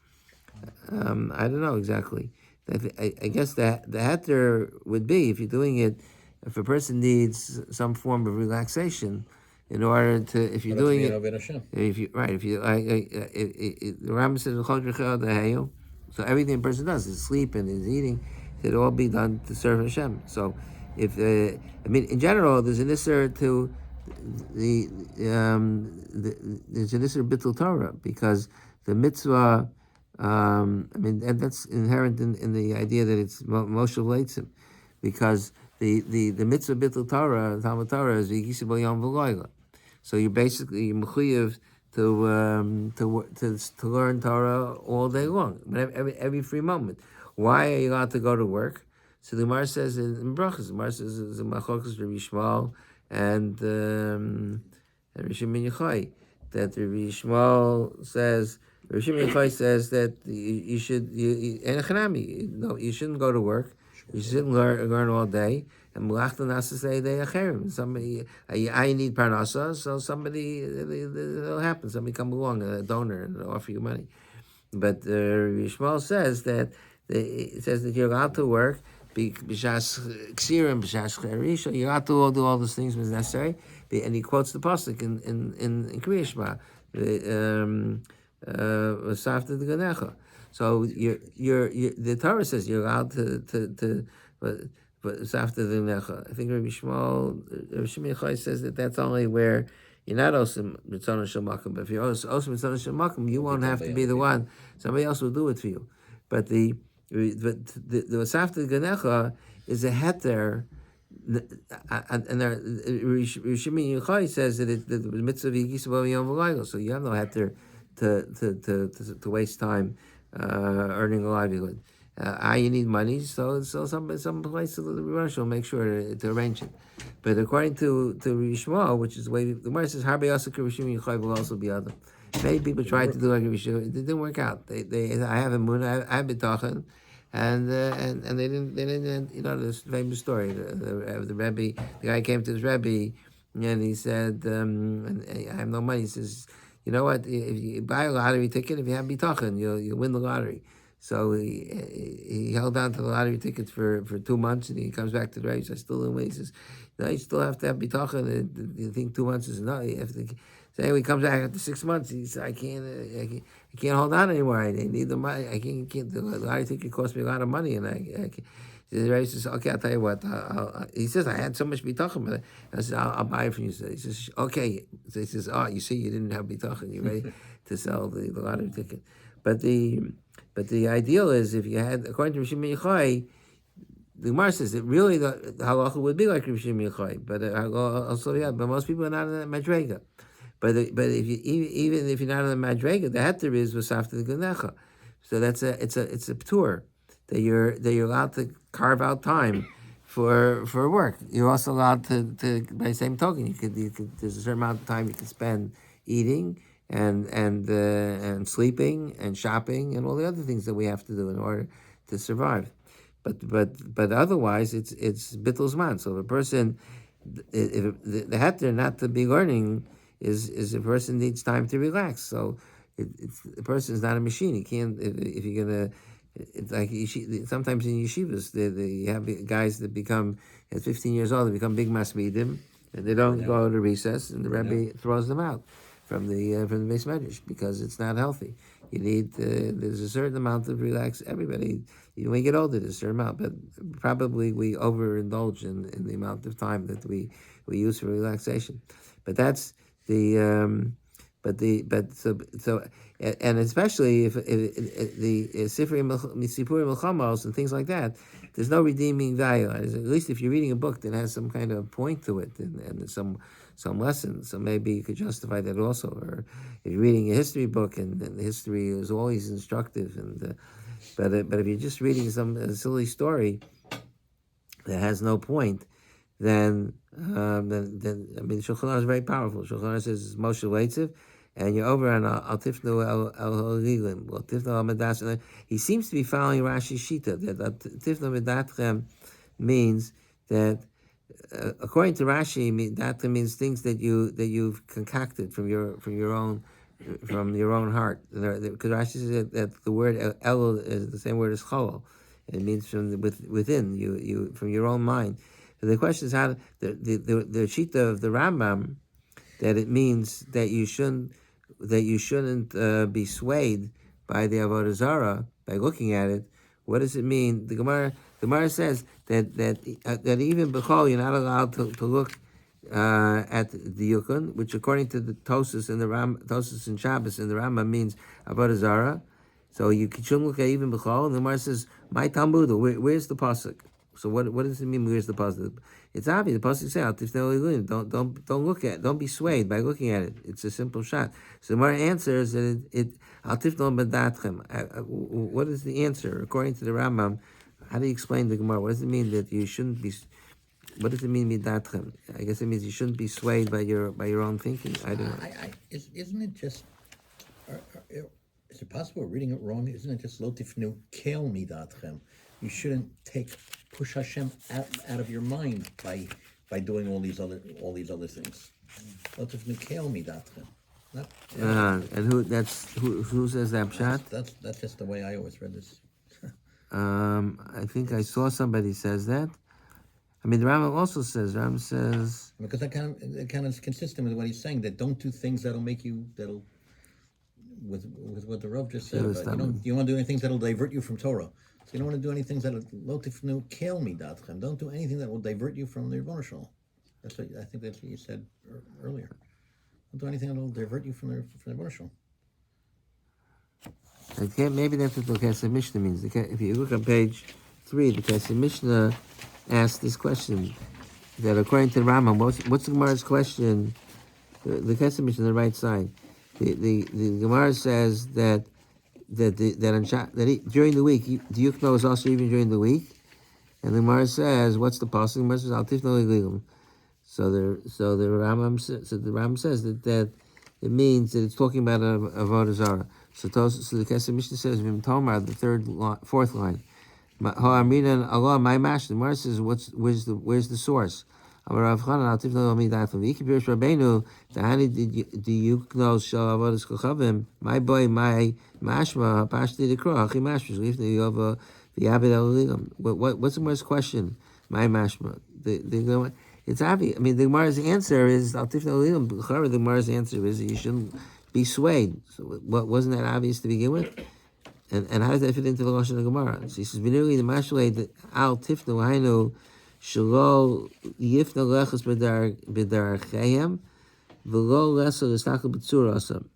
I don't know exactly. I guess the heter would be, if you're doing it, if a person needs some form of relaxation, in order to, if you're doing it, if you the Rambam says, so everything a person does, is sleep and is eating, it all be done to serve Hashem. So if in general, there's an isser to there's an isser bittul Torah, because the mitzvah. And that's inherent in the idea that it's Moshe Leitzim, because the mitzvah bittul Torah, Talmud Torah, is V'yikisa b'yom v'loyla. So you're basically mechuyev to learn Torah all day long, every free moment. Why are you allowed to go to work? So the Gemara says in Brachos, the Gemara says the Machokas Rabbi Yishmael and Rabbi Shimon Yochai, that Rabbi Yishmael says. Rabbi Shimon Yochai says that you shouldn't go to work. You shouldn't learn all day. And Melachta Nasa say they acherim. Somebody, I need parnasa, so somebody, it'll happen. Somebody come along, a donor, and offer you money. But Rabbi Yishmael says that you're allowed to work. B'shas ksirim, b'shas cherisha, you're allowed to do all those things when necessary. And he quotes the pasuk in Kriya Shema. So the Torah says you're allowed to after the necha. I think Rabbi Shimon Yochai says that that's only where you're not osim mitzvah shemakim. But if you're osim mitzvah shemakim, you won't have to be the one. Somebody else will do it for you. But the after the necha is a heter. And Rabbi Shimon Yochai says that the mitzvah v'yikisa b'yom v'layla, so you have no heter to waste time earning a livelihood. You need money, so some place will make sure to arrange it. But according to Rishma, which is the way the Gemara says, Harbe Asuk Rishim Yochai will also be other. Many people tried to do like Rishma, it didn't work out. I have a moon, I have bitachon, and they didn't. You know, this famous story. The Rabbi, the guy came to his Rabbi, and he said, I have no money. He says, you know what? If you buy a lottery ticket, if you have bitachon, you'll win the lottery. So he held on to the lottery tickets for 2 months, and he comes back to the race. I still didn't win. He says, "No, you still have to have bitachon. You think 2 months is enough? You have to." So anyway, he comes back after 6 months. He says, "I can't hold on anymore. I need the money. I can't. The lottery ticket cost me a lot of money, and I can't." The race says, "Okay, I'll tell you what." He says, "I had so much bitachon, but I said, I'll buy it from you." So he says, "Okay." So he says, "Oh, you see, you didn't have bitachon. You're ready to sell the lottery ticket." But the ideal is, if you had, according to Rishim Yochai, the Gemara says that really the halacha would be like Rishim Yochai, but but most people are not in that madrega. But if you even if you're not in the madrega, the heter is was after the gunecha. So it's a ptur that you're allowed to carve out time for work. You're also allowed to by the same token, you could there's a certain amount of time you can spend eating, and sleeping and shopping and all the other things that we have to do in order to survive. But otherwise, it's bittul zman. So if a person, if the heter not to be learning is a person needs time to relax. So the person is not a machine. He can't if you're gonna. It's like sometimes in yeshivas, you have guys that become at 15 years old, they become big masmidim, and they don't go to recess, and the Rabbi throws them out from the base medrash because it's not healthy. You need there's a certain amount of relax. Everybody, when you get older, there's a certain amount, but probably we overindulge in the amount of time that we use for relaxation. But that's the and especially if the Sifrei Sipurim Milchamos and things like that, there's no redeeming value. At least if you're reading a book that has some kind of point to it and some lesson, so maybe you could justify that also. Or if you're reading a history book and the history is always instructive, but if you're just reading a silly story that has no point, then I mean, Shulchan Aruch is very powerful. Shulchan Aruch says Moshe Leitziv, and you're over on Al Tifnu El Holilim, Al Tifnu El Medatchem. He seems to be following Rashi's Shita that Tifnu Medatchem means that according to Rashi, Medatchem means things that you've concocted from your own heart. Because Rashi says that the word El is the same word as Chol. It means from within you from your own mind. So the question is how the shita of the Rambam that it means that you shouldn't be swayed by the avodah zarah by looking at it. What does it mean? The Gemara says that even b'chol you're not allowed to look at the yukon, which according to the Tosus and Tosus and Shabbos and the Rambam means avodah zarah. So you shouldn't look at even b'chol. And the Gemara says, "My Talmud, where's the pasuk?" So what does it mean? Where's the pasuk? It's obvious. The pasuk says, "Don't look at, don't be swayed by looking at it." It's a simple shot. So the Gemara answers that what is the answer according to the Rambam? How do you explain the Gemara? What does it mean that you shouldn't be? What does it mean midatchem? I guess it means you shouldn't be swayed by your own thinking. I don't know. Isn't it just? Is it possible we're reading it wrong? Isn't it just lo tifnu kel midatchem? You shouldn't push Hashem out of your mind by doing all these other things. Lo tifnu kel midatchem. And who says that pshat? That's just the way I always read this. I think I saw somebody says that. I mean, the Rambam also says. Rambam says because that kind of is consistent with what he's saying. That don't do things with what the Rav just said. You want to do anything that'll divert you from Torah. So you don't want to do anything that'll lo tifnu kel midatchem. Don't do anything that will divert you from the Rebbeinu Shalom. That's what I think that's what you said earlier. Don't do anything that will divert you from the Rebbeinu Shalom. Maybe that's what the Kesef Mishnah means. If you look on page 3, the Kesef Mishnah asks this question that according to the Rambam, what's the Gemara's question? The Kesef Mishnah on the right side. The Gemara says that during the week, the Yukno is also even during the week, and the Gemara says, what's the pasuk? The Gemara says, Al tifnu ligligum. So the Rambam says that it means that it's talking about avodah zarah. So the Kesef Mishnah says, Vim Tomar, the fourth line. Ha'amrinan Allah, my mash. The Gemara says, where's the source? Rav Chanan, Al tifnu midatchem. Ikibir Rabbeinu, Tahani the Yukno shel avodas kochavim. My boy, my mashma, pashti the kro, hachi mashma, lifnei yova v'yabed el ligam. What's the Gemara's question? My mashma. It's obvious. I mean, the Gemara's answer is Al tifnu ligam. The Gemara's answer is you shouldn't be swayed. So wasn't that obvious to begin with? And how does that fit into the Lashon of Gemara? So he says, "V'nuli the mashlei that Al tifnu hainu shelo yifna lechus b'darchehem v'lo leso l'stakol b'tzurasam."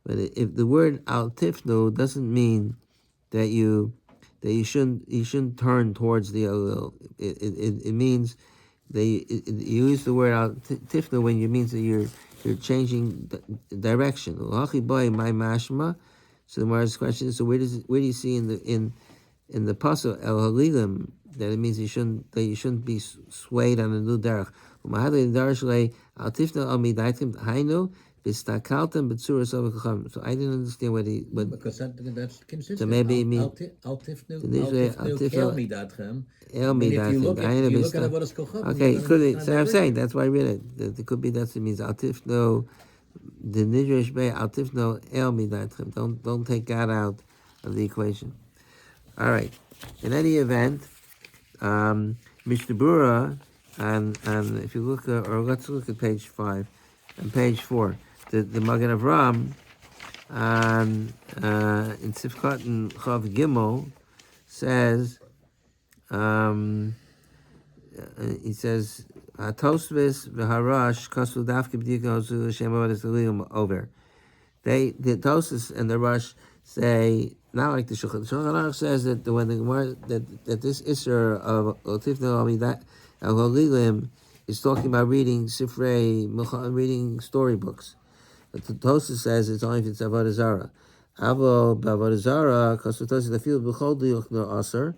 But if the word Al tifnu doesn't mean that you shouldn't turn towards the Elul. It means you use the word Al tifnu when it means that you're changing direction. L'hachi boy my mashma. So the Gemara's question is: so where do you see in the pasuk El Halilim that it means you shouldn't be swayed on a new derech? Bistakaltem b'tzuras avachacham. So I didn't understand what. Because that's consistent. So maybe it means Al tifnu Al kel midatchem. El I mean, if you midatchem. look at B'ayna Avodas Kocham, Okay, you're it gonna could be. find So that I'm saying written. that's why I read it. That it could be that's what it means. Al tifnu the nidresh be al tifnu el midatchem. Don't take God out of the equation. All right. In any event, Mishnah Berurah, and if you look, or let's look at page 5 and page 4, the Magen Avram, in Sifkat and Chav Gimel says, he says, Tosvis v'harash kasu dafke b'dika hosu Hashem avodas l'lium over. The Tosfos and the Rush say, not like the Shulchan. The Shulchan Aruch says that when the Gemara, that this Isser of Otifno Amidat Al-Holilim is talking about reading Sifrei, reading storybooks. But the Tosfos says it's only if it's Avodah Zarah. Avo b'Avodah Zarah, because the Tosfos the field b'chol diuch no aser.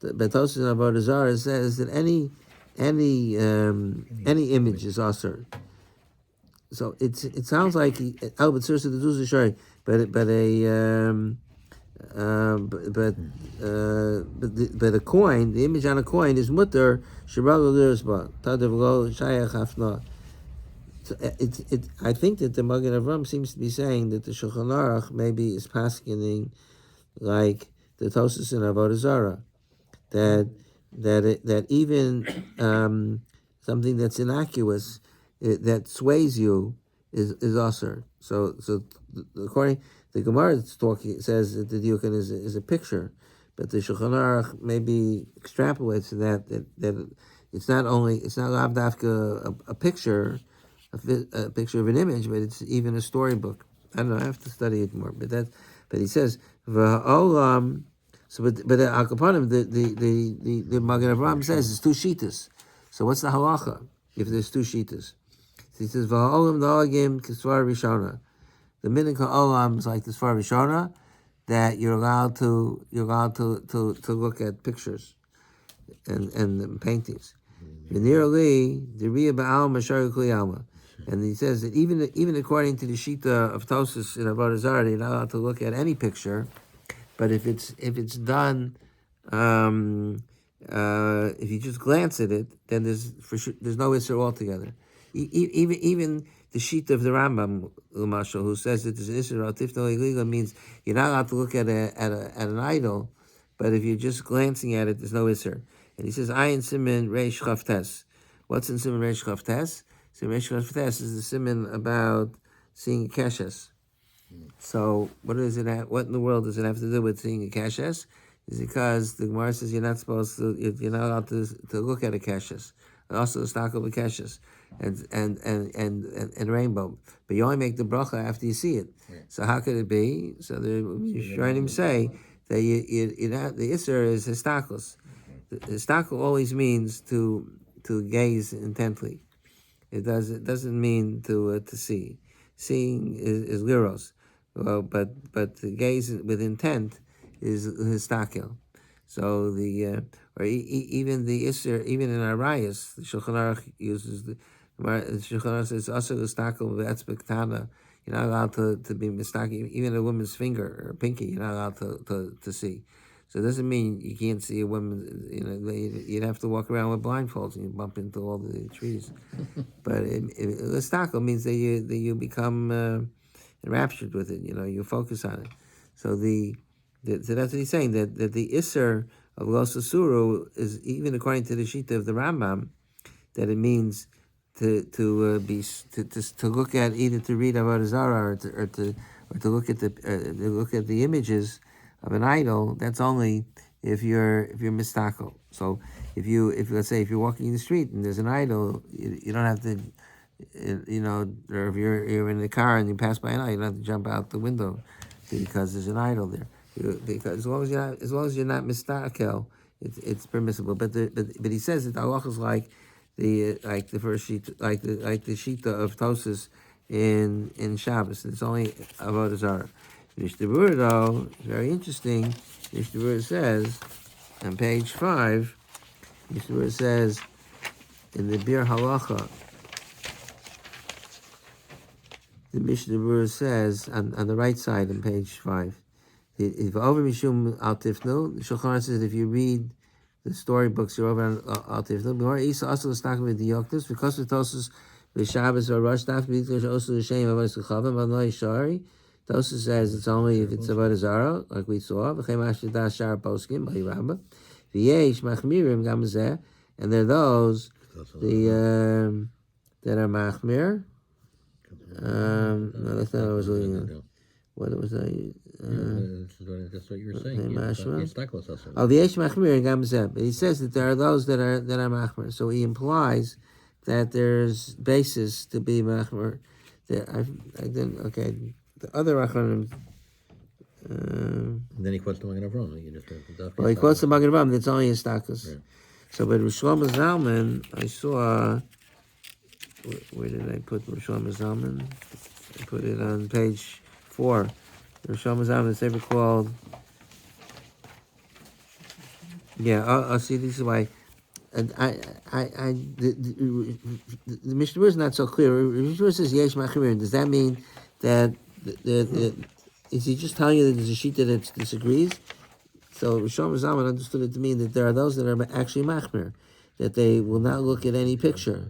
But Tosfos in Avodah Zarah says that any image is aser. So it sounds like but seriously the Duz Shari, but a coin, the image on a coin is mutter shiralu lirsba tadav lo shayach hafna. So I think that the Magen Avram seems to be saying that the Shulchan Aruch maybe is paskening like the Tosfos in Avodah Zarah, that even something that's innocuous that sways you is usher. So according the Gemara that's talking, it says that the diukin is a picture, but the Shulchan Aruch maybe extrapolates to that it's not lav dafka a picture, a picture of an image, but it's even a storybook. I don't know. I have to study it more, but he says v'olam. So but Al Kapanim, the Magen Avraham says it's two shitas. So what's the halacha if there's two shitas? He says, "V'ha'olam na'agim kisvar rishona." The minhag ha'olam is like the svar rishona, that you're allowed to look at pictures and paintings. V'nirali deriya ba'al mashar kli alma, and he says that even according to the shita of Tosfos in Avodah Zarah, you're not allowed to look at any picture, but if it's done. If you just glance at it, then there's no Isser altogether. Even the sheet of the Rambam, Umashal, who says that there's an Isser al Tifno illegal, means you're not allowed to look at an idol, but if you're just glancing at it, there's no Isser. And he says, Ayin Simin Reish Chavtes. What's in Simin Reish Chavtes? Simin Reish Chavtes is the Simin about seeing a Keshes. So what in the world does it have to do with seeing a Keshes? Is because the Gemara says you're not allowed to look at a keshes, and also the stock of a keshes, and rainbow. But you only make the bracha after you see it. Yeah. So how could it be? So the Rishonim say that the Isser is histakos. Histakel always means to gaze intently. It doesn't mean to see. Seeing is liros, but the gaze with intent is histakel. So even the Isser, even in Arayas, the Shulchan Aruch uses the Shulchan Aruch says also histakel v'etzbektana. You're not allowed to be mistaken. Even a woman's finger or pinky, you're not allowed to see. So it doesn't mean you can't see a woman. You'd have to walk around with blindfolds and you bump into all the trees. But histakel means that you become enraptured with it. You focus on it. So so that's what he's saying, that the Isser of Los Asuru is, even according to the Shita of the Rambam, that it means to look at, either to read Avodah Zarah or to look at the images of an idol. That's only if you're mistakel. So if let's say if you're walking in the street and there's an idol, you don't have to, or if you're in the car and you pass by an idol, you don't have to jump out the window because there's an idol there. Because as long as you're not mistakel, it's permissible. But he says that Allah is like the first sheet, like the shita of Tosfos in Shabbos. It's only Avodah Zarah. Mishnah Berurah, though, is very interesting. Mishnah Berurah says on page 5. Mishnah Berurah says in the Bir Halacha. the Mishnah Berurah says on the right side on page 5. If over Mishum Al Tifnu, the Shulchan Aruch says if you read the storybooks, you're over on Al Tifnu. B'mar Isa also the stock with the Yoktus because of Tosus the Shabbos or Rosh Daf because also the shame of us the Chavim but no Shari. Tosus says it's only if it's about a Zara like we saw. V'chem Ashida Shar Poskim by Rabbi. V'yesh Machmirim Gamzeh, and there are those the that are Machmir. No, that's not what I was looking at. What was I? That's what you were saying. Oh, the Yesh Machmir and Gamzeh. But he says that there are those that are Machmir. So he implies that there's basis to be Machmir. I didn't. Okay, the other Acharonim. Then he quotes the Magen Avraham. Well, he quotes the Magen Avraham. That's only a status. Right. So, but Rosh Shlomo Zalman, I saw. Where did I put Rosh Shlomo Zalman? I put it on page 4. Rosh Shlomo Zalman is ever called. Yeah, I'll see. This is why. And the Mishnah Berurah is not so clear. The Mishnah Berurah says Yesh Machmir. Does that mean that is he just telling you that there's a sheet that disagrees? So Rosh Shlomo Zalman understood it to mean that there are those that are actually Machmir, that they will not look at any picture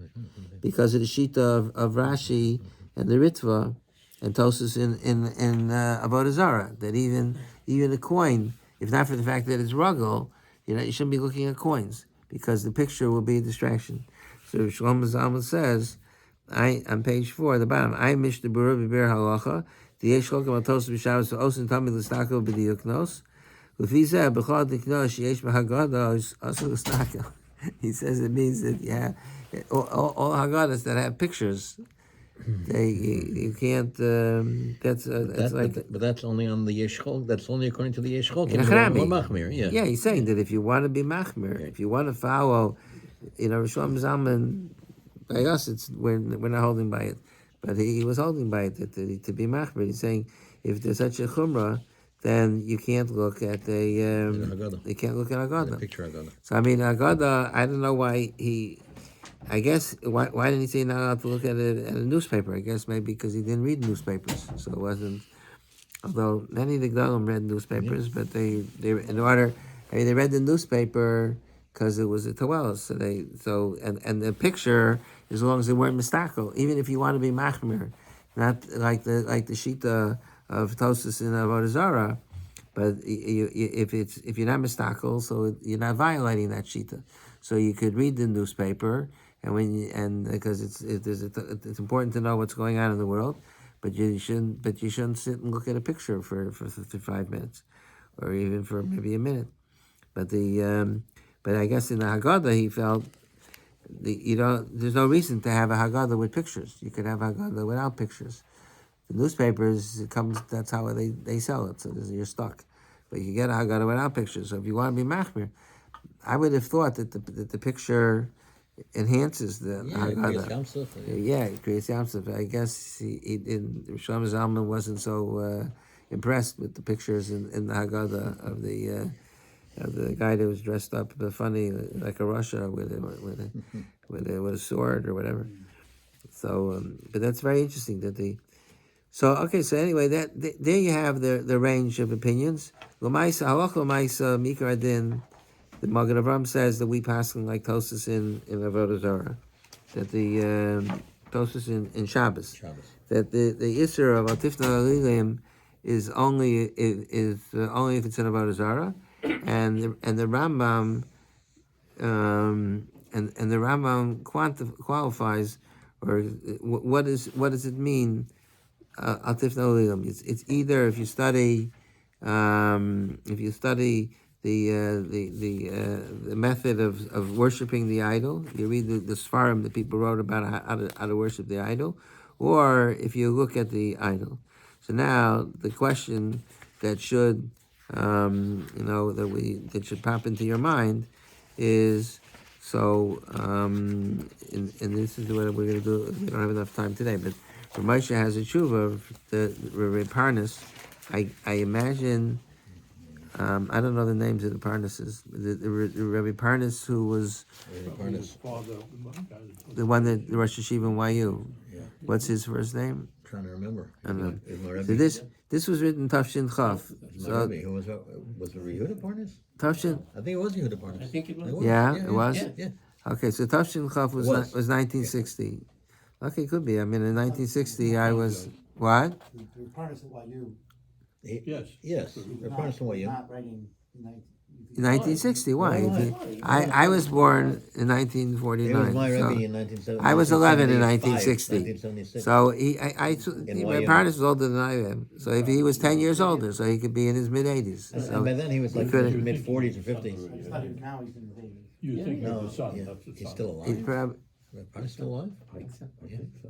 because of the sheet of Rashi and the Ritva and Tosus in Avodah Zarah, that even a coin, if not for the fact that it's ruggle, you shouldn't be looking at coins because the picture will be a distraction. So Shlomo Zalman says, on page 4 at the bottom, I Mishnah Berurah b'Ber Halacha, the Yesh Chokim al Tosus b'Shabbos v'Osin Tamid l'Stako b'Diyuknos, v'Fizeh b'Chol Diknos Yesh b'Haggadah also l'Stako. He says it means that all Haggadahs that have pictures, you can't. But that's only on the Yeshchol. That's only according to the Yeshchol. Yeah, he's saying that if you want to be machmir, if you want to follow, Rosh Shlomo Zalman, by us, we're not holding by it, but he was holding by it that to be machmir. He's saying if there's such a chumrah, then you can't look at you can't look at Haggadah. Picture Haggadah. So Haggadah, I don't know why I guess why didn't he say not allowed to look at it at a newspaper? I guess maybe because he didn't read newspapers, so it wasn't. Although many of the Gedolim read newspapers, but they read the newspaper because it was a Tawelos. And the picture, as long as they weren't mistakel, even if you want to be machmir, not like the shita of Tosus in Avodah Zarah, but if you're not mistakel, so you're not violating that shita. So you could read the newspaper, and because it's important to know what's going on in the world, but you shouldn't sit and look at a picture for 5 minutes, or even for maybe a minute. But I guess in the Haggadah he felt there's no reason to have a Haggadah with pictures. You could have a Haggadah without pictures. The newspapers that's how they sell it. So you're stuck. But you get a Haggadah without pictures. So if you want to be machmir, I would have thought that the picture enhances the Haggadah. It creates Yamsuf. I guess he Rosh Shlomo Zalman wasn't so impressed with the pictures in the Haggadah of the guy that was dressed up funny like a Russia with a sword or whatever. So, but that's very interesting that So anyway, there you have the range of opinions. L'maisa halach l'maisa mikra adin. The Magen Avraham says that we passing like Tosus in Avodah Zarah, that the Tosus in Shabbos, that the Isser of Atifna Alilim is only if it's in Avodah Zarah, and the Rambam and the Rambam qualifies, or what does it mean? Atifna Alilim. It's either if you study the method of worshiping the idol, you read the Sfarim that people wrote about how to worship the idol, or if you look at the idol. So now the question that should that should pop into your mind is and this is what we're going to do. We don't have enough time today, but Moshe has a tshuva of the Rabbi Parnas. I imagine. I don't know the names of the Parnases. The Rabbi Parnas, who was the one that the Rosh Hashiva in YU. Yeah. What's his first name? Trying to remember. I don't know. Is my Rabbi? So this was written Tafshin Chaf. Is my So Rabbi? Who was it Yehuda Parnas? Tafshin, I think it was Yehuda Parnas. I think it was. yeah, it was. Yeah. Okay, so Tafshin Chaf was It was. was 1960. Okay, could be. I mean, in 1960, I was what? The parents at YU. Yes. Yes. They're Parnas from YU. Not writing in 19. In 1960. Why? Why? I was born in It 1949. was my so- Rabbi in 1970. I was 11 in 1965, 1960. 1976. So my YU. parents was older than I am. So if he was 10 years older, so he could be in his mid 80s. And So by then he was like in couldn't- his mid 40s or 50s. It's not even now, he's in the 80s. You think No, of the son, yeah, that's the son. he's still he's alive. probably, Parnas still alive?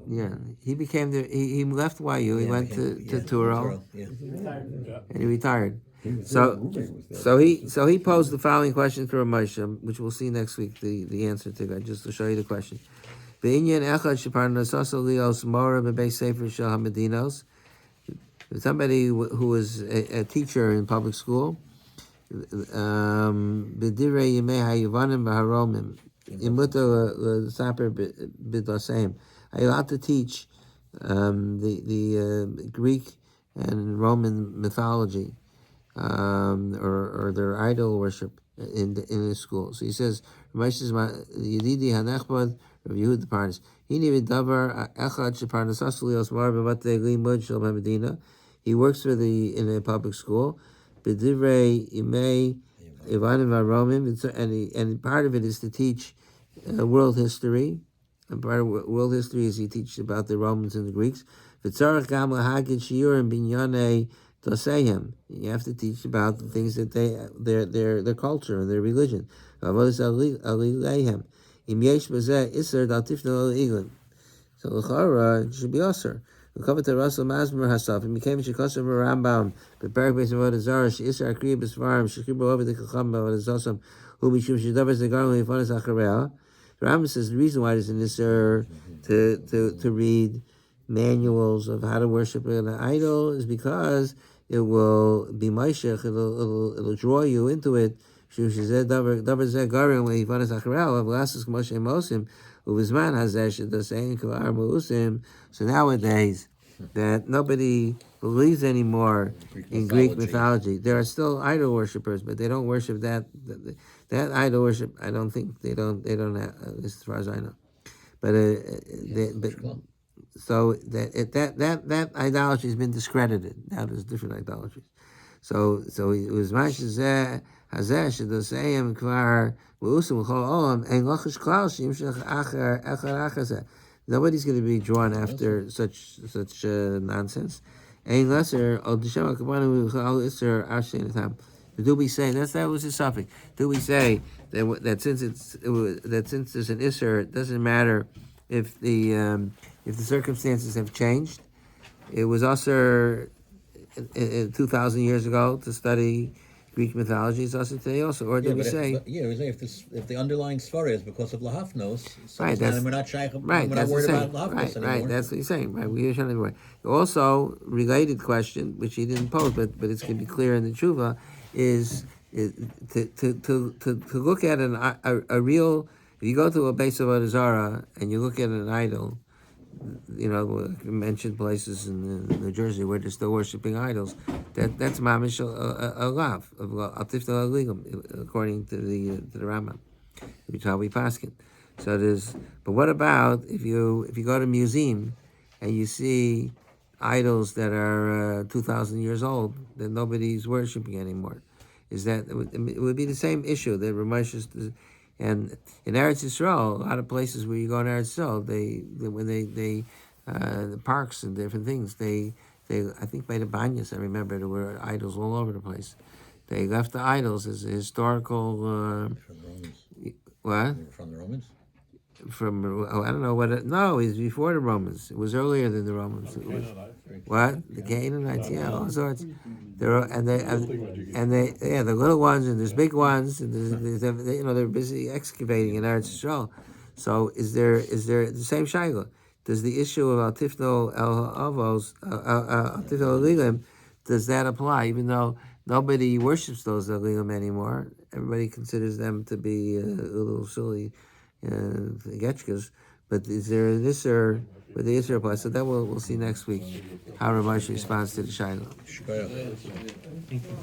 yeah. He became he left YU. He Yeah, went became- to yeah, Turo Yeah. and he retired. So he posed the following question to Ramosha, which we'll see next week. The answer to that, just to show you the question. Somebody who was a teacher in public school, b'divrei yimei hayavanim v'haromim, imuto l'saper b'doseim. Are you allowed to teach the Greek and Roman mythology, or their idol worship in the school? So he says, Yedidi hanechbad Rav Yehuda Parnas. He works for in a public school. B'divrei imei Ivanim Aromim, and part of it is to teach world history. And part of world history is he teaches about the Romans and the Greeks. V'tzarech gam lahagid shiurim binyanei dosehem. You have to teach about the things that their culture and their religion. Avodas alileihem. Im yesh b'zeh iser dal tifno iglin. So l'chara it should be aser. V'kavet Russell Masmer Hasaf. And became shekosem Rambam. Beperek beis avodah zara sheisar akriya b'svarim shekibur over the kacham avodah zasam hu mishum shedavar zegarim le'ifanas achareah. The Rambam says the reason why there's an isser to read manuals of how to worship an idol is because it will be Moshe. It'll draw you into it. So nowadays, that nobody believes anymore in Greek mythology. There are still idol worshippers, but they don't worship that idol worship. I don't think they don't have, as far as I know. But so that idolatry has been discredited. Now there's different idolatries. So it was Mashazeh Hazeh Shadosayim Kvar Usum Chol Olam and Lachish Klaus Yimshach Acher Achazeh. Nobody's going to be drawn after such nonsense. Ein lesser Od Shem Akabanu Chol Iser Arshin Tam. Do we say that was his suffix? Do we say that since there's an Isser, it doesn't matter if the circumstances have changed? It was also 2,000 years ago to study Greek mythology. It's also today also, or do we say? We say if the underlying svara is because of lahafnos, Right, that's we're not shaykh, right. we're not That's worried the about same. lahafnos anymore. Right. That's what he's saying. Right. We shouldn't worry. Also, related question, which he didn't pose, but it's going to be clear in the tshuva, is to look at a real. If you go to a base of Avodah Zarah and you look at an idol, mentioned places in New Jersey where they're still worshiping idols. That's mamish a lav of atifta aligum, according to the Rambam, which is how we paskin. So there's. But what about if you go to a museum and you see idols that are 2,000 years old that nobody's worshiping anymore? Is that it would be the same issue that Ramesh. And in Eretz Yisrael, a lot of places where you go in Eretz Yisrael, when the parks and different things, they I think by the Banyas, I remember there were idols all over the place. They left the idols as a historical. From the Romans. What? From the Romans. I don't know what. No, it was before the Romans. It was earlier than the Romans. It was, what? The Canaanites, yeah, all sorts. The little ones and there's big ones, and they're busy excavating in Eretz Yisrael. So is there the same shaila? Does the issue of Tifno El Avos Tifno Eligim, does that apply? Even though nobody worships those Elohim anymore. Everybody considers them to be a little silly getchkas. But is there this or with the Israel plus? So that we'll see next week how Rabbi responds to the Shiloh. Shkoyach. Thank you.